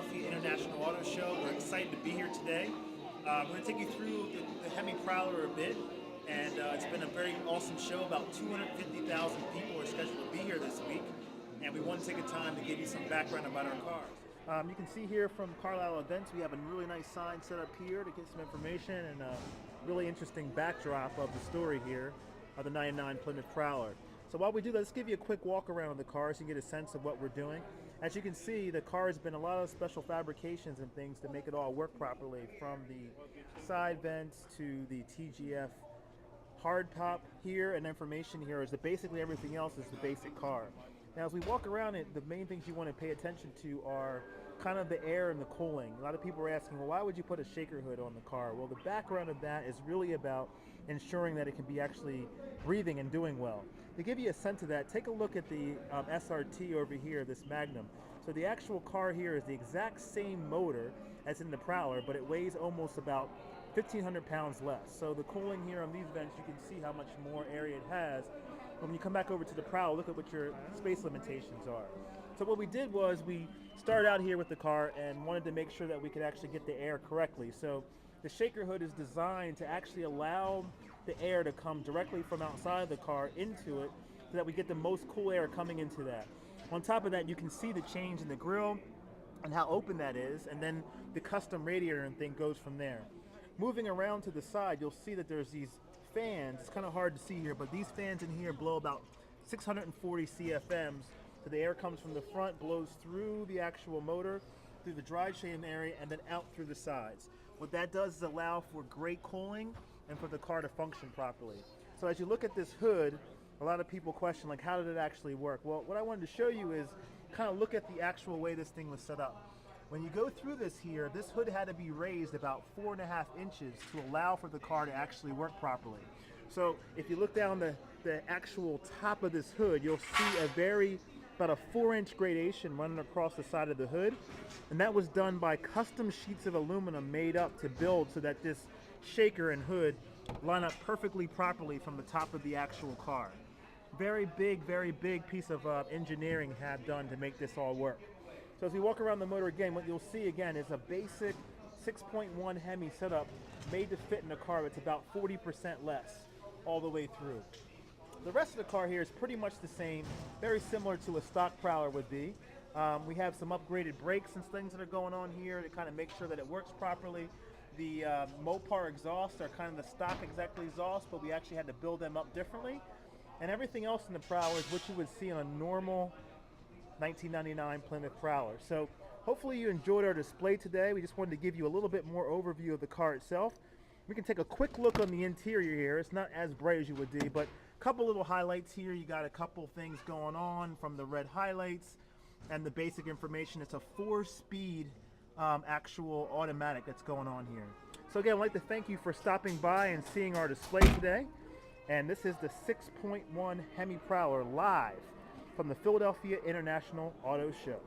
Philadelphia International Auto Show. We're excited to be here today. We're going to take you through the Hemi Prowler a bit, and it's been a very awesome show. About 250,000 people are scheduled to be here this week, and we want to take a time to give you some background about our cars. You can see here from Carlisle Events, we have a really nice sign set up here to get some information and a really interesting backdrop of the story here of the 99 Plymouth Prowler. So while we do that, let's give you a quick walk around of the car so you get a sense of what we're doing. As you can see, the car has been a lot of special fabrications and things to make it all work properly, from the side vents to the TGF hard top here, and information here is that basically everything else is the basic car. Now as we walk around it, the main things you want to pay attention to are kind of the air and the cooling. A lot of people are asking, well, why would you put a shaker hood on the car? Well, the background of that is really about ensuring that it can be actually breathing and doing well. To give you a sense of that, take a look at the SRT over here, this Magnum. So the actual car here is the exact same motor as in the Prowler, but it weighs almost about 1,500 pounds less. So the cooling here on these vents, you can see how much more area it has. When you come back over to the Prowler, look at what your space limitations are. So what we did was we started out here with the car and wanted to make sure that we could actually get the air correctly. So the shaker hood is designed to actually allow the air to come directly from outside the car into it so that we get the most cool air coming into that. On top of that, you can see the change in the grille and how open that is, and then the custom radiator and thing goes from there. Moving around to the side, you'll see that there's these fans. It's kind of hard to see here, but these fans in here blow about 640 CFMs. So the air comes from the front, blows through the actual motor, through the drivetrain area, and then out through the sides. What that does is allow for great cooling and for the car to function properly. So as you look at this hood, a lot of people question, like, how did it actually work? Well, what I wanted to show you is kind of look at the actual way this thing was set up. When you go through this here, this hood had to be raised about 4.5 inches to allow for the car to actually work properly. So if you look down the actual top of this hood, you'll see about a 4-inch gradation running across the side of the hood. And that was done by custom sheets of aluminum made up to build so that this shaker and hood line up perfectly properly from the top of the actual car. Very big piece of engineering had done to make this all work. So as we walk around the motor again, what you'll see again is a basic 6.1 Hemi setup made to fit in a car that's about 40% less all the way through. The rest of the car here is pretty much the same, very similar to a stock Prowler would be. We have some upgraded brakes and things that are going on here to kind of make sure that it works properly. The Mopar exhausts are kind of the stock exhaust, but we actually had to build them up differently. And everything else in the Prowler is what you would see on a normal 1999 Plymouth Prowler. So hopefully you enjoyed our display today. We just wanted to give you a little bit more overview of the car itself. We can take a quick look on the interior here. It's not as bright as you would see, but a couple little highlights here. You got a couple things going on from the red highlights and the basic information. It's a 4-speed actual automatic that's going on here. So again, I'd like to thank you for stopping by and seeing our display today. And this is the 6.1 Hemi Prowler live from the Philadelphia International Auto Show.